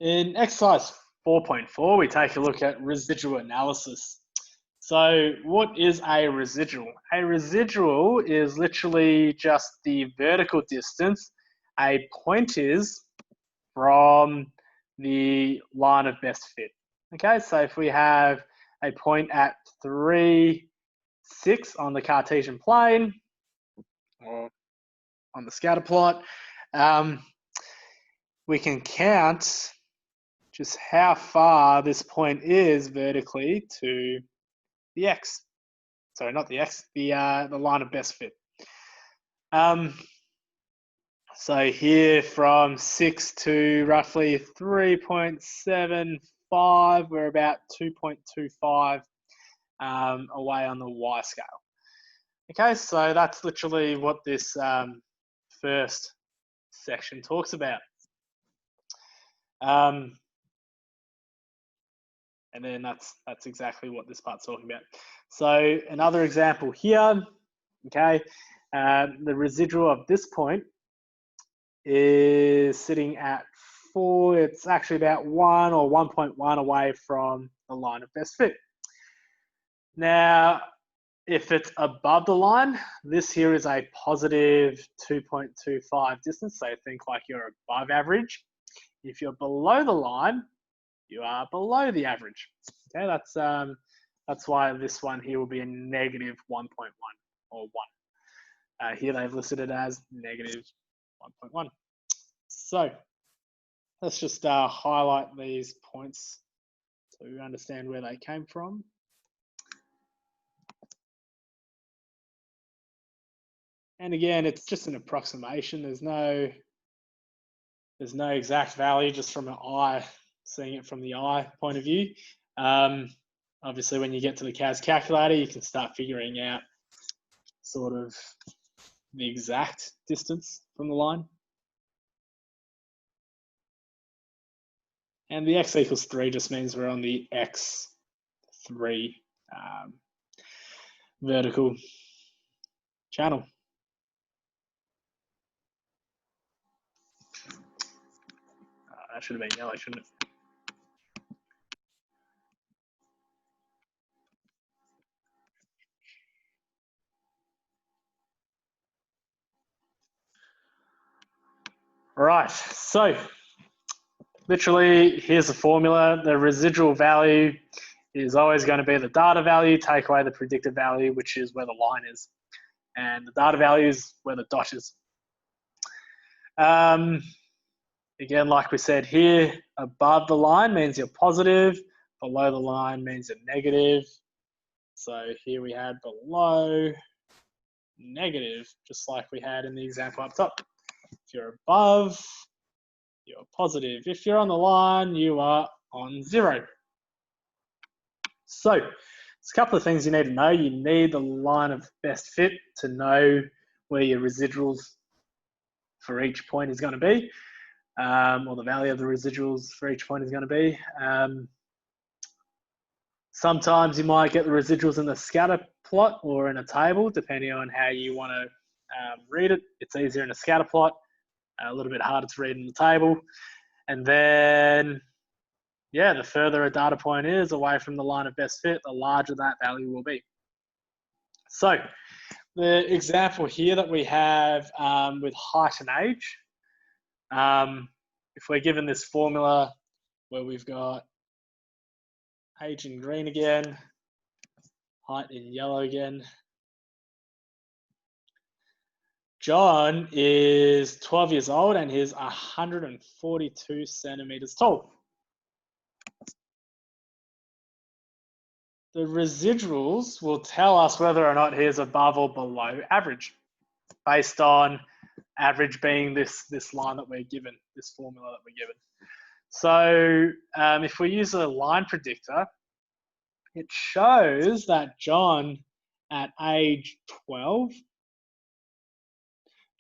In exercise 4.4, we take a look at residual analysis. So what is a residual? A residual is literally just the vertical distance a point is from the line of best fit. Okay, so if we have a point at 3, 6 on the Cartesian plane, or on the scatter plot, we can count just how far this point is vertically to the x. Sorry, not the x, the line of best fit. So here from 6 to roughly 3.75, we're about 2.25 away on the y scale. Okay, so that's literally what this first section talks about. And then that's exactly what this part's talking about. So another example here, okay, the residual of this point is sitting at 4. It's actually about 1 or 1.1 away from the line of best fit. Now, if it's above the line, this here is a positive 2.25 distance. So think like you're above average. If you're below the line, you are below the average. Okay, that's why this one here will be a negative 1.1 or 1. Here they've listed it as negative 1.1. So let's just highlight these points so we understand where they came from. And again, it's just an approximation. There's no exact value, just from an eye, seeing it from the eye point of view. Obviously, when you get to the CAS calculator, you can start figuring out sort of the exact distance from the line. And the x equals 3 just means we're on the x3 vertical channel. That should have been yellow, shouldn't it? Right, so literally here's the formula. The residual value is always going to be the data value, take away the predicted value, which is where the line is. And the data value is where the dot is. Again, like we said here, above the line means you're positive, below the line means you're negative. So here we had below, negative, just like we had in the example up top. If you're above, you're positive. If you're on the line, you are on 0. So there's a couple of things you need to know. You need the line of best fit to know where your residuals for each point is going to be, or the value of the residuals for each point is going to be. Sometimes you might get the residuals in the scatter plot or in a table, depending on how you want to read it. It's easier in a scatter plot, a little bit harder to read in the table. And then, yeah, the further a data point is away from the line of best fit, the larger that value will be. So the example here that we have with height and age, if we're given this formula where we've got age in green again, height in yellow again. John is 12 years old and he's 142 centimeters tall. The residuals will tell us whether or not he is above or below average, based on average being this line that we're given, this formula that we're given. So if we use a line predictor, it shows that John at age 12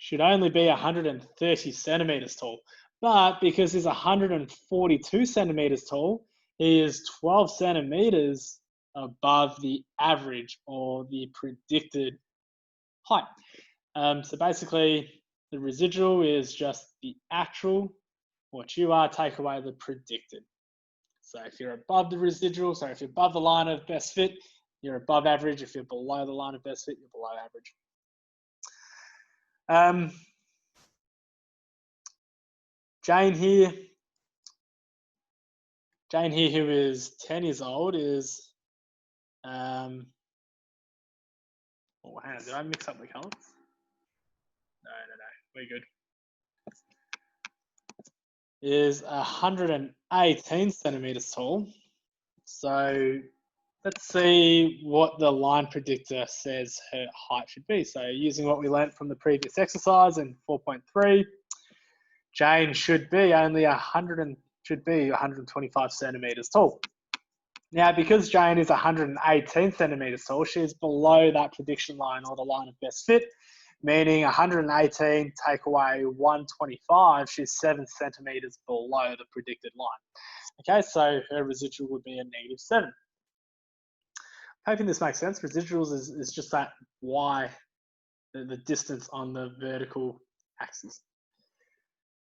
should only be 130 centimeters tall. But because he's 142 centimeters tall, he is 12 centimeters above the average or the predicted height. So basically, the residual is just the actual what you are, take away the predicted. So if you're above the residual, so if you're above the line of best fit, you're above average. If you're below the line of best fit, you're below average. Jane here, who is 10 years old, is, oh, hang on, did I mix up the colors? No, we're good. Is 118 centimeters tall. So let's see what the line predictor says her height should be. So using what we learned from the previous exercise in 4.3, Jane should be 125 centimeters tall. Now, because Jane is 118 centimeters tall, she's below that prediction line or the line of best fit, meaning 118 take away 125, she's 7 centimeters below the predicted line. Okay, so her residual would be a -7. Hoping this makes sense. Residuals is just that y, the distance on the vertical axis.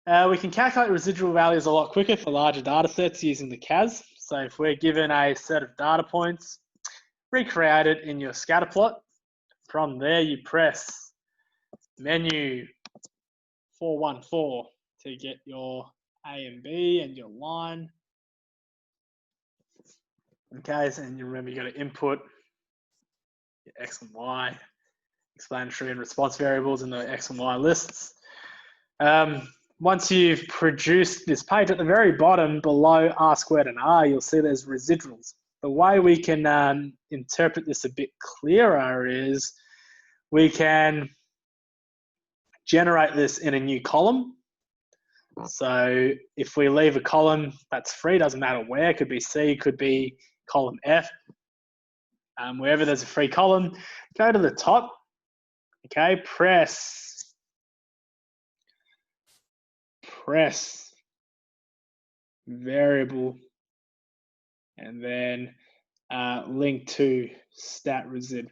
We can calculate residual values a lot quicker for larger data sets using the CAS. So if we're given a set of data points, recreate it in your scatter plot. From there, you press menu 414 to get your A and B and your line. Okay, so, and you remember you got to input your X and Y, explanatory and response variables in the X and Y lists. Once you've produced this page, at the very bottom below R squared and R, you'll see there's residuals. The way we can interpret this a bit clearer is we can generate this in a new column. So if we leave a column that's free, doesn't matter where, it could be C, could be column F, wherever there's a free column, go to the top, okay, press variable, and then link to stat resid.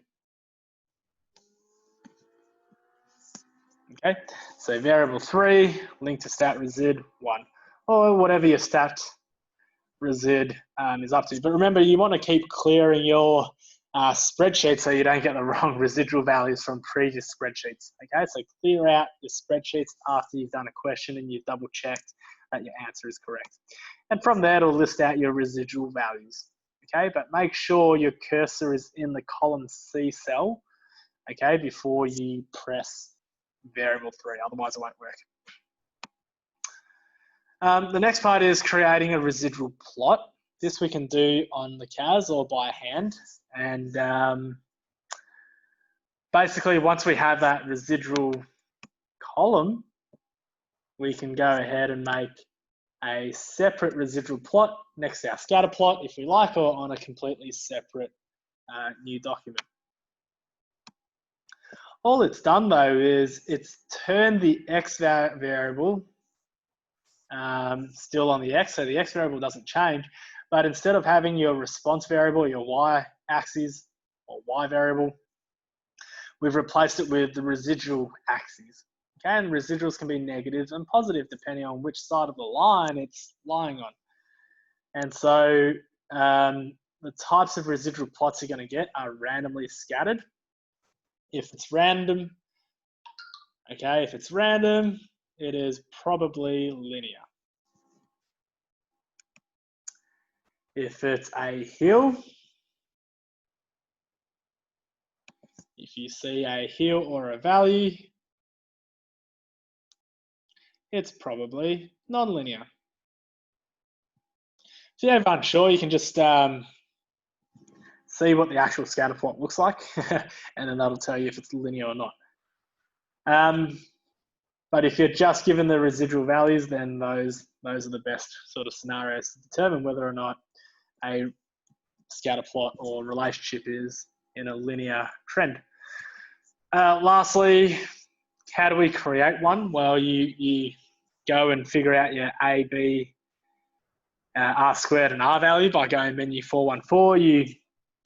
Okay, so variable 3, link to stat resid 1, or whatever your stat resid is up to. But remember, you want to keep clearing your spreadsheet so you don't get the wrong residual values from previous spreadsheets. Okay, so clear out your spreadsheets after you've done a question and you've double checked that your answer is correct. And from there, it'll list out your residual values. Okay, but make sure your cursor is in the column C cell, okay, before you press variable 3, otherwise it won't work. The next part is creating a residual plot. This we can do on the CAS or by hand. And basically, once we have that residual column, we can go ahead and make a separate residual plot next to our scatter plot if we like, or on a completely separate new document. All it's done though is it's turned the X variable still on the X, so the X variable doesn't change, but instead of having your response variable, your Y axis or Y variable, we've replaced it with the residual axis. Okay, and residuals can be negative and positive depending on which side of the line it's lying on. And so the types of residual plots you're going to get are randomly scattered. If it's random, okay, if it's random, it is probably linear. If it's a hill, if you see a hill or a valley, it's probably non-linear. If you're ever unsure, you can just see what the actual scatter plot looks like, and then that'll tell you if it's linear or not. But if you're just given the residual values, then those are the best sort of scenarios to determine whether or not a scatter plot or relationship is in a linear trend. Lastly, how do we create one? Well, you go and figure out your A, B, R squared and R value by going menu 414. You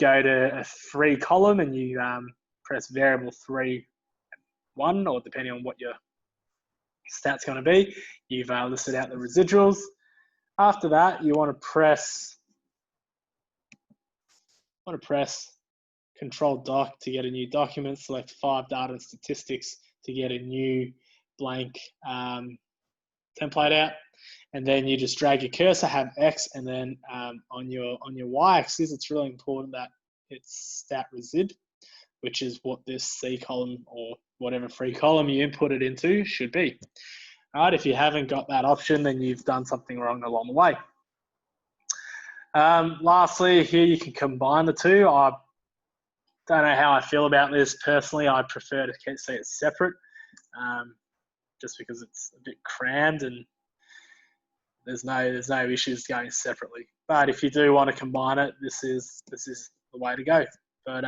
go to a free column and you press variable 3, 1, or depending on what your stat's going to be. You've listed out the residuals. After that, you want to press Control Doc to get a new document, select 5 data and statistics to get a new blank template out, and then you just drag your cursor, have X, and then on your Y-axis, it's really important that it's stat resid, which is what this C column or whatever free column you input it into should be. All right, if you haven't got that option, then you've done something wrong along the way. Lastly, here you can combine the two. I don't know how I feel about this personally. I prefer to see it separate, just because it's a bit crammed and there's no issues going separately. But if you do want to combine it, this is the way to go. But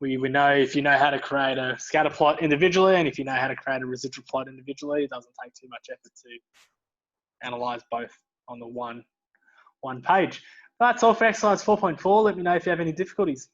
we know if you know how to create a scatter plot individually, and if you know how to create a residual plot individually, it doesn't take too much effort to analyze both on the one page. That's all for exercise 4.4. Let me know if you have any difficulties.